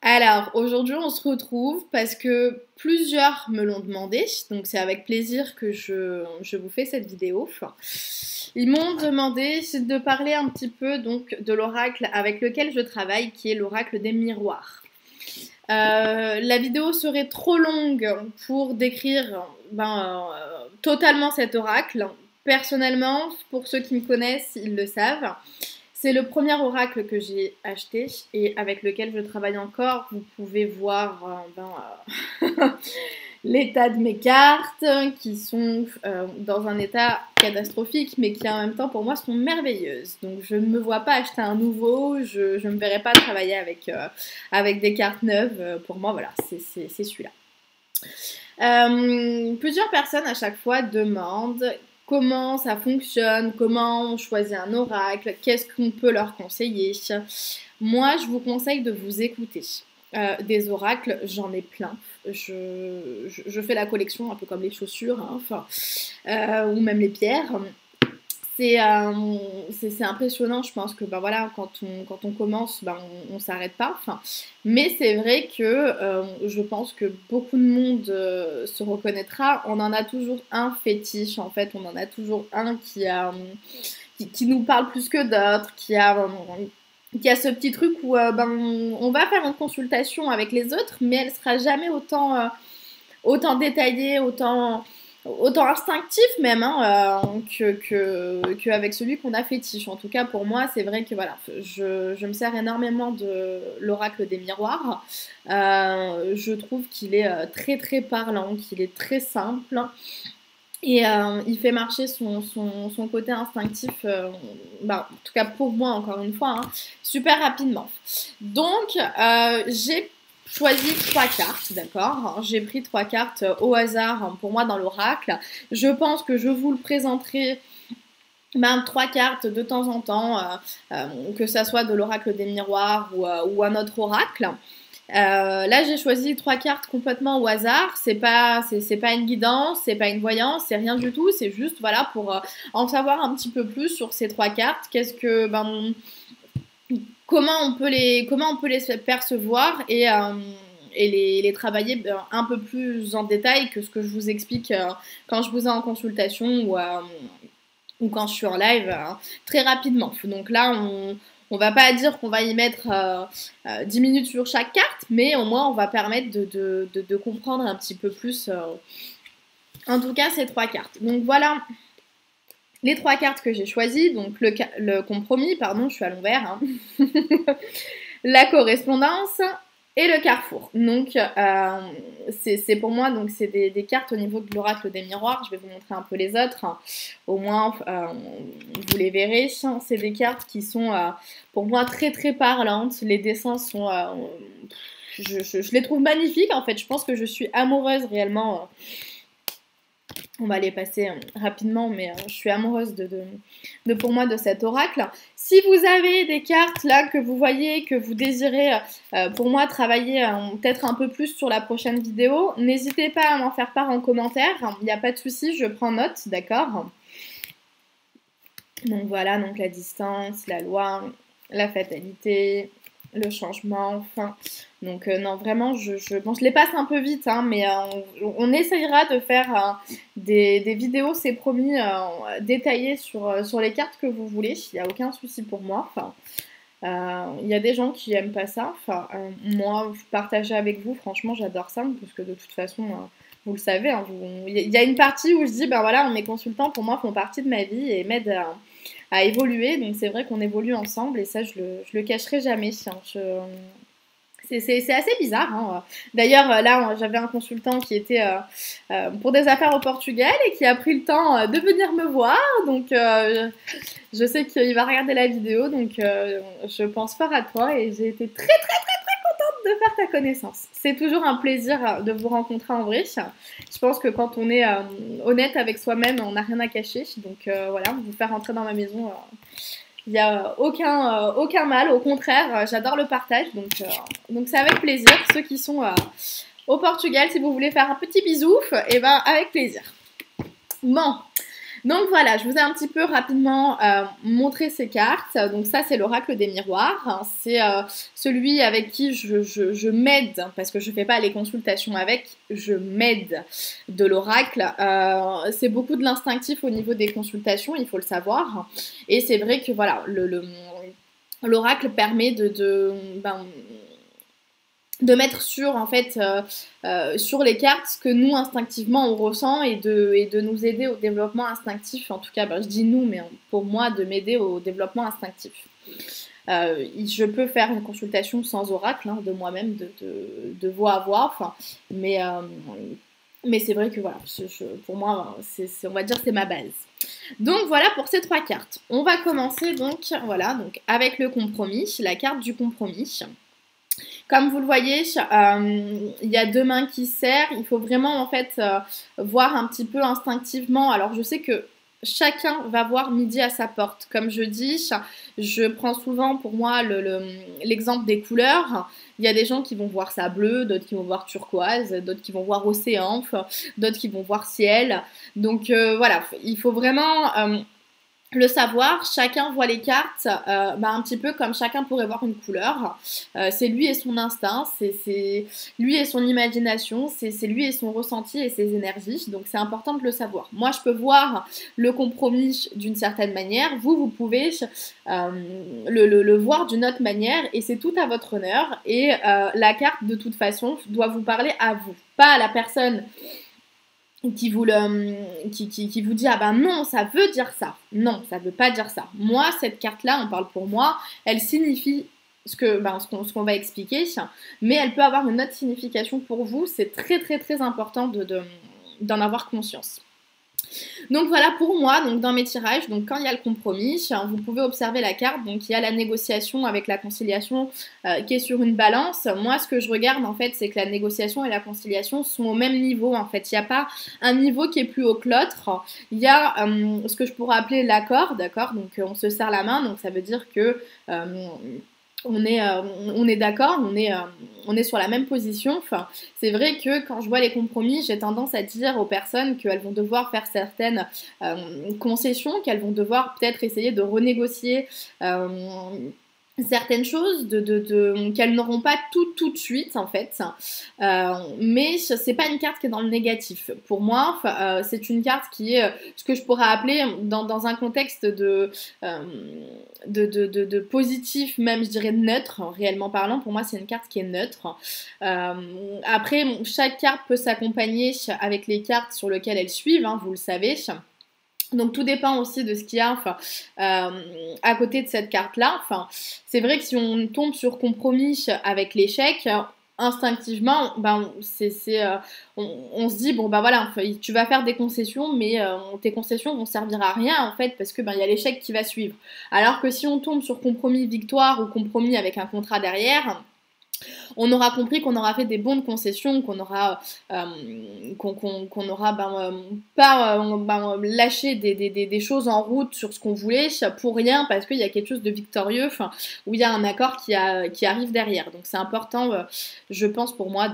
Alors, aujourd'hui, on se retrouve parce que plusieurs me l'ont demandé, donc c'est avec plaisir que je vous fais cette vidéo. Ils m'ont demandé de parler un petit peu donc de l'oracle avec lequel je travaille, qui est l'oracle des miroirs. La vidéo serait trop longue pour décrire totalement cet oracle. Personnellement, pour ceux qui me connaissent, ils le savent. C'est le premier oracle que j'ai acheté et avec lequel je travaille encore. Vous pouvez voir l'état de mes cartes qui sont dans un état catastrophique mais qui en même temps pour moi sont merveilleuses. Donc je ne me vois pas acheter un nouveau, je ne me verrai pas travailler avec des cartes neuves. Pour moi voilà, c'est celui-là. Plusieurs personnes à chaque fois demandent comment ça fonctionne, comment on choisit un oracle, qu'est-ce qu'on peut leur conseiller. Moi, je vous conseille de vous écouter. Des oracles, j'en ai plein. Je fais la collection un peu comme les chaussures, ou même les pierres. C'est impressionnant, je pense que voilà, quand on commence, on s'arrête pas. Mais c'est vrai que je pense que beaucoup de monde se reconnaîtra. On en a toujours un fétiche, en fait. On en a toujours un qui nous parle plus que d'autres, qui a ce petit truc où on va faire une consultation avec les autres, mais elle sera jamais autant détaillée, autant instinctif même qu'avec celui qu'on a fétiche. En tout cas pour moi c'est vrai que voilà, je me sers énormément de l'oracle des miroirs. Je trouve qu'il est très très parlant, qu'il est très simple et il fait marcher son côté instinctif, en tout cas pour moi encore une fois, super rapidement. Donc j'ai choisi 3 cartes, d'accord. J'ai pris 3 cartes au hasard pour moi dans l'oracle. Je pense que je vous le présenterai 3 cartes de temps en temps, que ça soit de l'oracle des miroirs ou un autre oracle. Là j'ai choisi 3 cartes complètement au hasard, c'est pas une guidance, c'est pas une voyance, c'est rien du tout, c'est juste voilà pour en savoir un petit peu plus sur ces 3 cartes, comment on peut les percevoir et les travailler un peu plus en détail que ce que je vous explique quand je vous ai en consultation ou quand je suis en live très rapidement. Donc là, on va pas dire qu'on va y mettre 10 minutes sur chaque carte, mais au moins on va permettre de comprendre un petit peu plus, en tout cas ces 3 cartes. Donc voilà les 3 cartes que j'ai choisies, donc le compromis, pardon, je suis à l'envers, la correspondance et le carrefour. Donc c'est pour moi, donc c'est des cartes au niveau de l'oracle des miroirs. Je vais vous montrer un peu les autres, au moins vous les verrez. C'est des cartes qui sont pour moi très très parlantes. Les dessins sont je les trouve magnifiques en fait. Je pense que je suis amoureuse réellement. On va les passer rapidement, mais je suis amoureuse pour moi de cet oracle. Si vous avez des cartes là que vous voyez, que vous désirez pour moi travailler peut-être un peu plus sur la prochaine vidéo, n'hésitez pas à m'en faire part en commentaire. Il n'y a pas de souci, je prends note, d'accord? Donc voilà, donc la distance, la loi, la fatalité, le changement, enfin. Donc non, vraiment, je les passe un peu vite, mais on essayera de faire des vidéos, c'est promis, détaillées sur les cartes que vous voulez. Il n'y a aucun souci pour moi. Il y a des gens qui aiment pas ça. Moi, partager avec vous, franchement, j'adore ça, parce que de toute façon, vous le savez, il y a une partie où je dis, voilà, mes consultants, pour moi, font partie de ma vie et m'aident à évoluer. Donc c'est vrai qu'on évolue ensemble et ça, je le cacherai jamais. C'est assez bizarre. D'ailleurs, là, j'avais un consultant qui était pour des affaires au Portugal et qui a pris le temps de venir me voir. Donc, je sais qu'il va regarder la vidéo. Donc, je pense fort à toi et j'ai été très, très, très, très contente de faire ta connaissance. C'est toujours un plaisir de vous rencontrer en vrai. Je pense que quand on est honnête avec soi-même, on n'a rien à cacher. Donc, voilà, vous faire rentrer dans ma maison... il n'y a aucun mal, au contraire, j'adore le partage, donc c'est avec plaisir. Ceux qui sont au Portugal, si vous voulez faire un petit bisou, et avec plaisir. Bon, Donc voilà, je vous ai un petit peu rapidement montré ces cartes. Donc ça, c'est l'oracle des miroirs. C'est celui avec qui je m'aide, parce que je ne fais pas les consultations avec, je m'aide de l'oracle. C'est beaucoup de l'instinctif au niveau des consultations, il faut le savoir. Et c'est vrai que voilà, l'oracle permet de mettre sur en fait sur les cartes ce que nous instinctivement on ressent et de nous aider au développement instinctif. En tout cas, je dis nous, mais pour moi, de m'aider au développement instinctif. Je peux faire une consultation sans oracle, hein, de moi-même, de voix à voix, enfin, mais c'est vrai que voilà, pour moi, on va dire c'est ma base. Donc voilà pour ces 3 cartes. On va commencer donc, voilà, donc avec le compromis, la carte du compromis. Comme vous le voyez, il y a 2 mains qui serrent. Il faut vraiment en fait voir un petit peu instinctivement. Alors je sais que chacun va voir midi à sa porte. Comme je dis, je prends souvent pour moi l'exemple des couleurs. Il y a des gens qui vont voir ça bleu, d'autres qui vont voir turquoise, d'autres qui vont voir océan, d'autres qui vont voir ciel. Donc voilà, il faut vraiment le savoir, chacun voit les cartes un petit peu comme chacun pourrait voir une couleur. C'est lui et son instinct, c'est lui et son imagination, c'est lui et son ressenti et ses énergies. Donc c'est important de le savoir. Moi, je peux voir le compromis d'une certaine manière. Vous pouvez le voir d'une autre manière et c'est tout à votre honneur. Et la carte, de toute façon, doit vous parler à vous, pas à la personne qui vous dit ah ben non, ça veut dire ça. Non, ça veut pas dire ça. Moi, cette carte-là, on parle pour moi, elle signifie ce qu'on va expliquer, mais elle peut avoir une autre signification pour vous. C'est très très très important d'en avoir conscience. Donc voilà pour moi, donc dans mes tirages, donc quand il y a le compromis, vous pouvez observer la carte, donc il y a la négociation avec la conciliation qui est sur une balance. Moi, ce que je regarde en fait, c'est que la négociation et la conciliation sont au même niveau en fait. Il n'y a pas un niveau qui est plus haut que l'autre. Il y a ce que je pourrais appeler l'accord, d'accord? Donc on se serre la main, donc ça veut dire que on est d'accord, on est sur la même position. Enfin, c'est vrai que quand je vois les compromis, j'ai tendance à dire aux personnes qu'elles vont devoir faire certaines concessions, qu'elles vont devoir peut-être essayer de renégocier certaines choses qu'elles n'auront pas tout de suite en fait, mais c'est pas une carte qui est dans le négatif pour moi. C'est une carte qui est ce que je pourrais appeler dans un contexte de positif, même je dirais neutre, réellement parlant. Pour moi, c'est une carte qui est neutre. Après, chaque carte peut s'accompagner avec les cartes sur lesquelles elles suivent, hein, vous le savez. Donc tout dépend aussi de ce qu'il y a à côté de cette carte-là. C'est vrai que si on tombe sur compromis avec l'échec, instinctivement, on se dit bon voilà, tu vas faire des concessions, mais tes concessions vont servir à rien en fait parce que il y a l'échec qui va suivre. Alors que si on tombe sur compromis victoire ou compromis avec un contrat derrière, on aura compris qu'on aura fait des bonnes concessions, qu'on aura pas lâché des choses en route sur ce qu'on voulait pour rien parce qu'il y a quelque chose de victorieux, où il y a un accord qui arrive derrière. Donc c'est important, je pense pour moi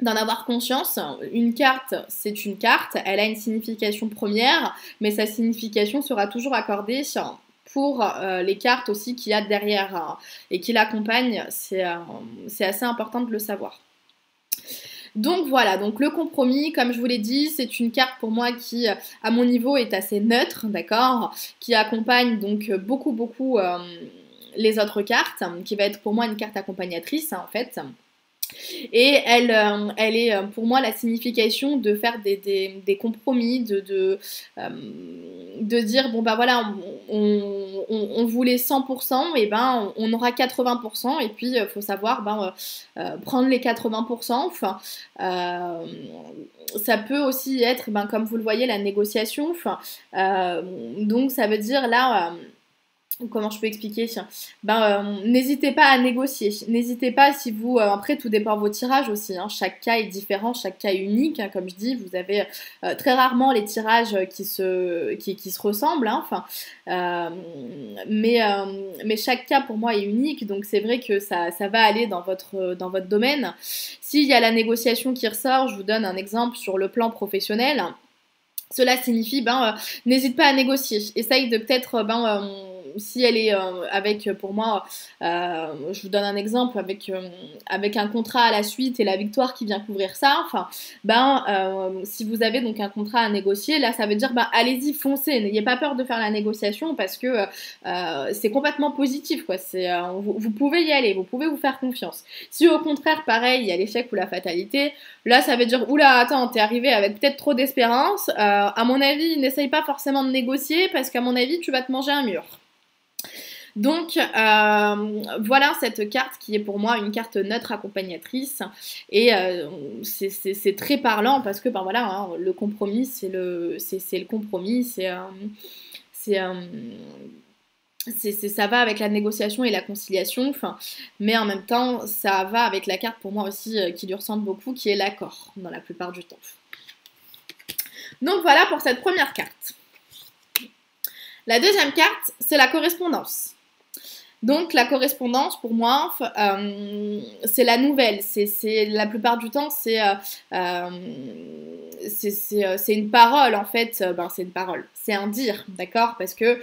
d'en avoir conscience. Une carte, c'est une carte, elle a une signification première, mais sa signification sera toujours accordée pour les cartes aussi qu'il y a derrière et qui l'accompagnent. C'est assez important de le savoir. Donc voilà, donc le compromis, comme je vous l'ai dit, c'est une carte pour moi qui, à mon niveau, est assez neutre, d'accord, qui accompagne donc beaucoup les autres cartes, qui va être pour moi une carte accompagnatrice, en fait. Et elle est pour moi la signification de faire des compromis, de dire bon voilà, on voulait 100%, et on aura 80%, et puis il faut savoir prendre les 80%. Ça peut aussi être, comme vous le voyez, la négociation. Donc ça veut dire là. Comment je peux expliquer? N'hésitez pas à négocier. N'hésitez pas si vous... après, tout dépend de vos tirages aussi. Hein. Chaque cas est différent, chaque cas est unique. Hein. Comme je dis, vous avez très rarement les tirages qui se ressemblent. Hein. Mais chaque cas, pour moi, est unique. Donc, c'est vrai que ça va aller dans votre domaine. S'il y a la négociation qui ressort, je vous donne un exemple sur le plan professionnel. Cela signifie, n'hésite pas à négocier. Essaye de peut-être, si elle est avec, pour moi, je vous donne un exemple, avec un contrat à la suite et la victoire qui vient couvrir ça, enfin, si vous avez donc un contrat à négocier, là, ça veut dire, allez-y, foncez, n'ayez pas peur de faire la négociation parce que c'est complètement positif, quoi. Vous pouvez y aller, vous pouvez vous faire confiance. Si au contraire, pareil, il y a l'échec ou la fatalité, là, ça veut dire, oula, attends, t'es arrivé avec peut-être trop d'espérance. À mon avis, n'essaye pas forcément de négocier parce qu'à mon avis, tu vas te manger un mur. Donc, voilà cette carte qui est pour moi une carte neutre accompagnatrice. Et c'est très parlant parce que, voilà, hein, le compromis, c'est le compromis, ça va avec la négociation et la conciliation, mais en même temps, ça va avec la carte pour moi aussi qui lui ressemble beaucoup, qui est l'accord, dans la plupart du temps. Donc voilà pour cette première carte. La deuxième carte, c'est la correspondance. Donc la correspondance, pour moi, c'est la nouvelle. La plupart du temps, c'est une parole, en fait. C'est une parole, c'est un dire, d'accord? Parce que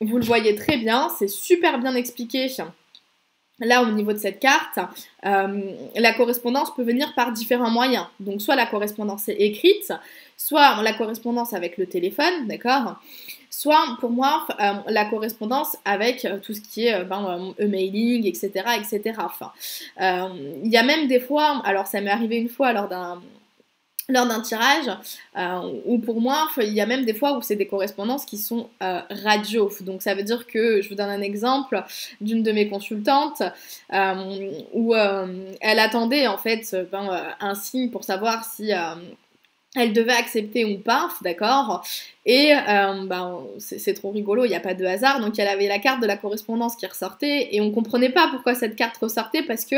vous le voyez très bien, c'est super bien expliqué. Là, au niveau de cette carte, la correspondance peut venir par différents moyens. Donc, soit la correspondance est écrite, soit la correspondance avec le téléphone, d'accord? Soit, pour moi, la correspondance avec tout ce qui est e-mailing, etc., etc. Il y a même des fois, alors ça m'est arrivé une fois lors d'un tirage, où pour moi, il y a même des fois où c'est des correspondances qui sont radio. Donc ça veut dire que, je vous donne un exemple d'une de mes consultantes, où elle attendait en fait un signe pour savoir si elle devait accepter ou pas, d'accord? Et c'est trop rigolo, il n'y a pas de hasard, donc elle avait la carte de la correspondance qui ressortait, et on comprenait pas pourquoi cette carte ressortait, parce que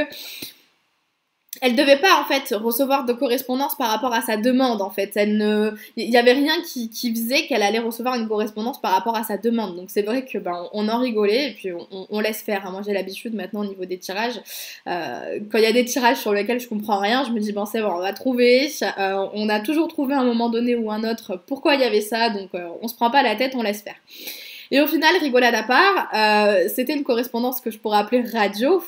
elle devait pas en fait recevoir de correspondance par rapport à sa demande en fait. Il y avait rien qui faisait qu'elle allait recevoir une correspondance par rapport à sa demande. Donc c'est vrai que on en rigolait et puis on laisse faire. Moi j'ai l'habitude maintenant au niveau des tirages, quand il y a des tirages sur lesquels je comprends rien, je me dis c'est bon, on va trouver. On a toujours trouvé à un moment donné ou un autre pourquoi il y avait ça, donc on se prend pas la tête, on laisse faire. Et au final, rigolade à part, c'était une correspondance que je pourrais appeler radio,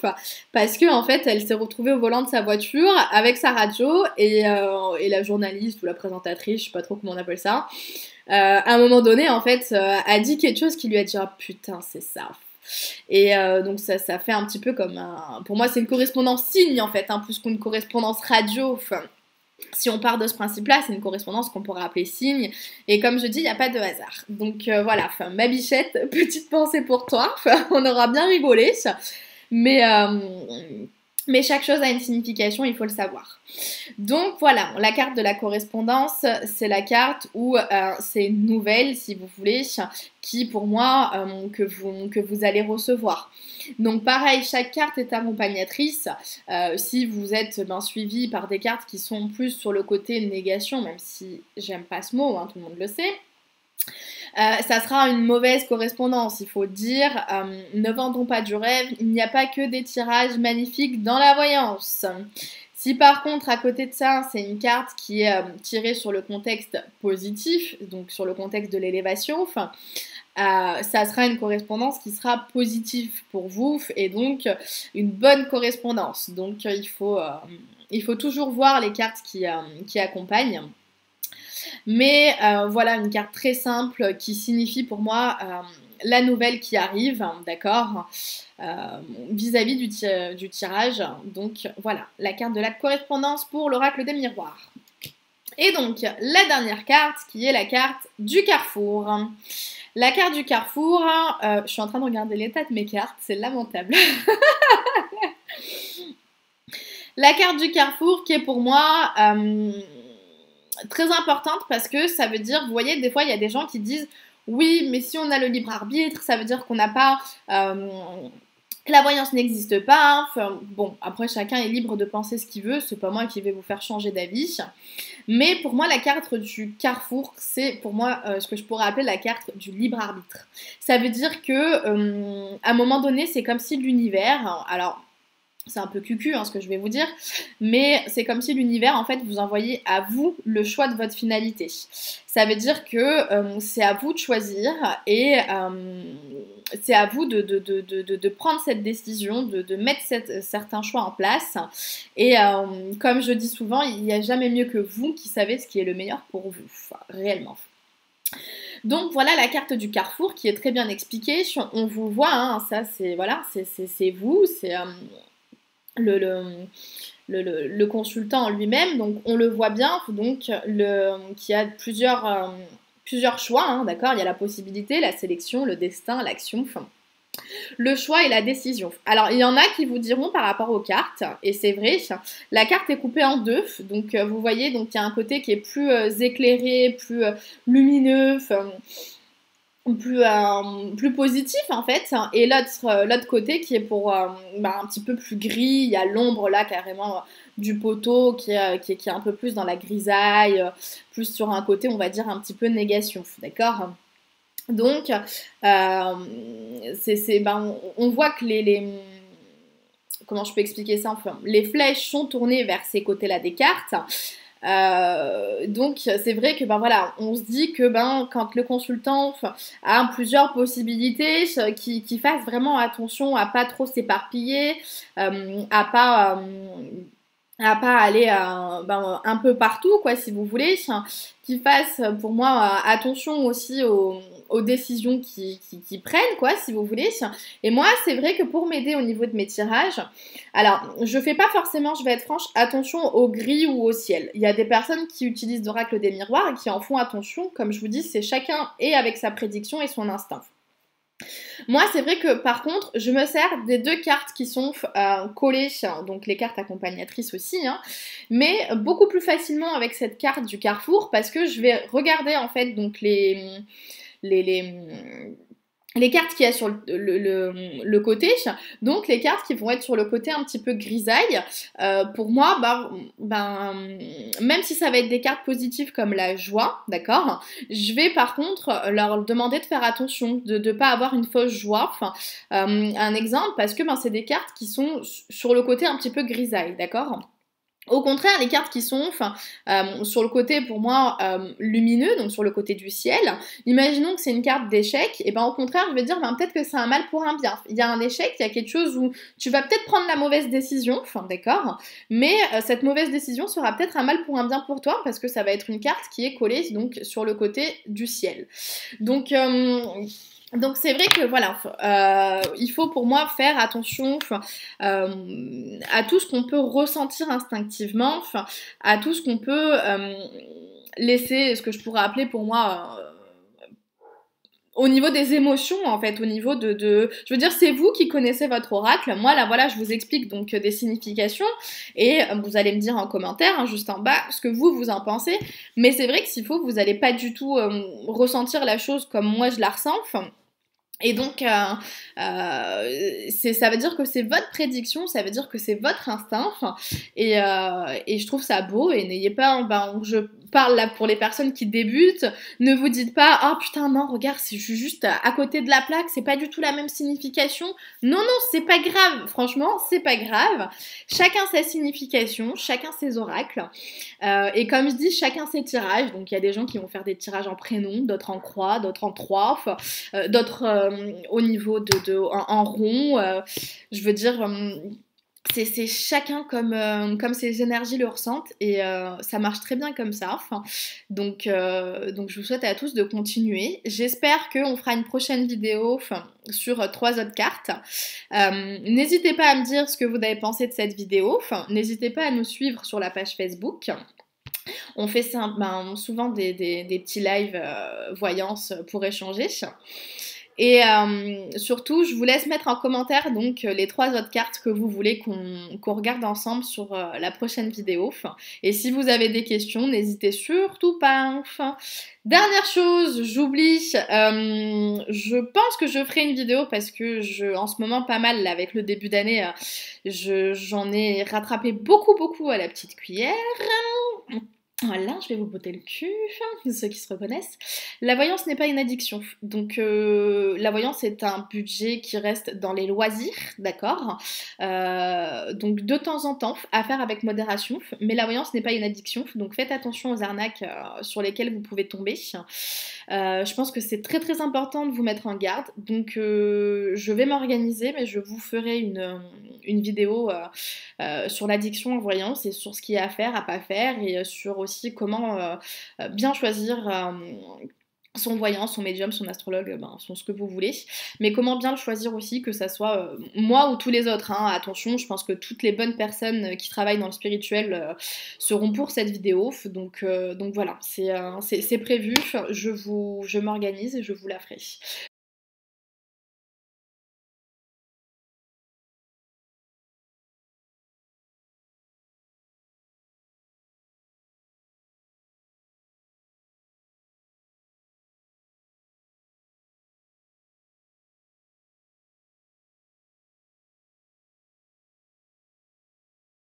parce que en fait, elle s'est retrouvée au volant de sa voiture avec sa radio et la journaliste ou la présentatrice, je sais pas trop comment on appelle ça, à un moment donné, en fait, a dit quelque chose qui lui a dit « Ah putain, c'est ça ». Et donc ça fait un petit peu comme pour moi, c'est une correspondance signe, en fait, plus qu'une correspondance radio, si on part de ce principe-là, c'est une correspondance qu'on pourrait appeler signe. Et comme je dis, il n'y a pas de hasard. Donc voilà, ma bichette, petite pensée pour toi. On aura bien rigolé. Mais chaque chose a une signification, il faut le savoir. Donc voilà, la carte de la correspondance, c'est la carte où c'est une nouvelle, si vous voulez, qui pour moi, que vous allez recevoir. Donc pareil, chaque carte est accompagnatrice. Si vous êtes suivi par des cartes qui sont plus sur le côté négation, même si j'aime pas ce mot, tout le monde le sait, ça sera une mauvaise correspondance, il faut dire. Ne vendons pas du rêve, il n'y a pas que des tirages magnifiques dans la voyance. Si par contre, à côté de ça, c'est une carte qui est tirée sur le contexte positif, donc sur le contexte de l'élévation, ça sera une correspondance qui sera positive pour vous et donc une bonne correspondance. Donc il faut toujours voir les cartes qui accompagnent. Mais voilà une carte très simple qui signifie pour moi la nouvelle qui arrive, d'accord, vis-à-vis du tirage. Donc voilà, la carte de la correspondance pour l'oracle des miroirs. Et donc, la dernière carte qui est la carte du carrefour. La carte du carrefour, je suis en train de regarder l'état de mes cartes, c'est lamentable. La carte du carrefour qui est pour moi très importante parce que ça veut dire, vous voyez, des fois il y a des gens qui disent oui, mais si on a le libre arbitre, ça veut dire qu'on n'a pas... la voyance n'existe pas. Bon, après chacun est libre de penser ce qu'il veut, c'est pas moi qui vais vous faire changer d'avis. Mais pour moi, la carte du carrefour, c'est pour moi ce que je pourrais appeler la carte du libre arbitre. Ça veut dire que à un moment donné, c'est comme si l'univers, alors C'est un peu cucu ce que je vais vous dire, mais c'est comme si l'univers en fait vous envoyait à vous le choix de votre finalité. Ça veut dire que c'est à vous de choisir et c'est à vous de prendre cette décision, de mettre certains choix en place. Et comme je dis souvent, il n'y a jamais mieux que vous qui savez ce qui est le meilleur pour vous, enfin, réellement. Donc voilà la carte du carrefour qui est très bien expliquée. On vous voit, ça c'est voilà, c'est vous, c'est le consultant lui-même, donc on le voit bien, donc qu'il y a plusieurs choix, d'accord. Il y a la possibilité, la sélection, le destin, l'action, enfin, le choix et la décision. Alors il y en a qui vous diront par rapport aux cartes, et c'est vrai, la carte est coupée en deux, donc vous voyez, donc il y a un côté qui est plus éclairé, plus lumineux, plus positif en fait, et l'autre côté qui est pour un petit peu plus gris. Il y a l'ombre là carrément du poteau qui est un peu plus dans la grisaille, plus sur un côté on va dire un petit peu négation, d'accord. Donc on voit que comment je peux expliquer ça, enfin, les flèches sont tournées vers ces côtés là des cartes. Donc c'est vrai que voilà, on se dit que quand le consultant a plusieurs possibilités, qu'il fasse vraiment attention à pas trop s'éparpiller, à pas aller un peu partout, quoi, si vous voulez, qu'ils fassent pour moi attention aussi aux décisions qu'ils prennent, quoi, si vous voulez. Et moi, c'est vrai que pour m'aider au niveau de mes tirages, alors, je fais pas forcément, je vais être franche, attention au gris ou au ciel. Il y a des personnes qui utilisent l'oracle des miroirs et qui en font attention. Comme je vous dis, c'est chacun est avec sa prédiction et son instinct. Moi, c'est vrai que par contre, je me sers des deux cartes qui sont collées, donc les cartes accompagnatrices aussi, mais beaucoup plus facilement avec cette carte du carrefour, parce que je vais regarder en fait donc les cartes qu'il y a sur le côté, donc les cartes qui vont être sur le côté un petit peu grisaille, pour moi, même si ça va être des cartes positives comme la joie, d'accord, je vais par contre leur demander de faire attention, de ne pas avoir une fausse joie. Un exemple, parce que c'est des cartes qui sont sur le côté un petit peu grisaille, d'accord. Au contraire, les cartes qui sont sur le côté, pour moi, lumineux, donc sur le côté du ciel, imaginons que c'est une carte d'échec, et au contraire, je vais dire, peut-être que c'est un mal pour un bien. Il y a un échec, il y a quelque chose où tu vas peut-être prendre la mauvaise décision, d'accord, mais cette mauvaise décision sera peut-être un mal pour un bien pour toi, parce que ça va être une carte qui est collée donc sur le côté du ciel. Donc c'est vrai que voilà, il faut pour moi faire attention à tout ce qu'on peut ressentir instinctivement, à tout ce qu'on peut laisser, ce que je pourrais appeler pour moi au niveau des émotions, en fait, au niveau je veux dire, c'est vous qui connaissez votre oracle. Moi, là, voilà, je vous explique donc des significations et vous allez me dire en commentaire, juste en bas, ce que vous en pensez. Mais c'est vrai que s'il faut, vous n'allez pas du tout ressentir la chose comme moi je la ressens. Et donc, ça veut dire que c'est votre prédiction, ça veut dire que c'est votre instinct, et je trouve ça beau. Et n'ayez pas, je parle là pour les personnes qui débutent, ne vous dites pas, oh putain non, regarde, je suis juste à côté de la plaque, c'est pas du tout la même signification. Non, c'est pas grave, franchement, c'est pas grave. Chacun sa signification, chacun ses oracles, et comme je dis, chacun ses tirages. Donc il y a des gens qui vont faire des tirages en prénom, d'autres en croix, d'autres en trois, d'autres au niveau en rond, je veux dire, c'est chacun comme ses énergies le ressentent, et ça marche très bien comme ça. Donc je vous souhaite à tous de continuer. J'espère qu'on fera une prochaine vidéo sur 3 autres cartes. N'hésitez pas à me dire ce que vous avez pensé de cette vidéo. N'hésitez pas à nous suivre sur la page Facebook. On fait ça, souvent des petits lives voyance pour échanger. Et surtout, je vous laisse mettre en commentaire donc les 3 autres cartes que vous voulez qu'on regarde ensemble sur la prochaine vidéo. Et si vous avez des questions, n'hésitez surtout pas. Dernière chose, j'oublie, je pense que je ferai une vidéo parce que en ce moment pas mal là, avec le début d'année, j'en ai rattrapé beaucoup à la petite cuillère. Voilà, je vais vous botter le cul, ceux qui se reconnaissent. La voyance n'est pas une addiction. Donc, la voyance est un budget qui reste dans les loisirs, d'accord. Donc, de temps en temps, à faire avec modération. Mais la voyance n'est pas une addiction. Donc, faites attention aux arnaques sur lesquelles vous pouvez tomber. Je pense que c'est très très important de vous mettre en garde. Donc, je vais m'organiser, mais je vous ferai une vidéo sur l'addiction en voyance et sur ce qu'il y a à faire, à pas faire et sur aussi comment bien choisir son voyant, son médium, son astrologue, son ce que vous voulez, mais comment bien le choisir aussi, que ça soit moi ou tous les autres, hein. Attention, je pense que toutes les bonnes personnes qui travaillent dans le spirituel seront pour cette vidéo, donc voilà, c'est prévu, je m'organise et je vous la ferai.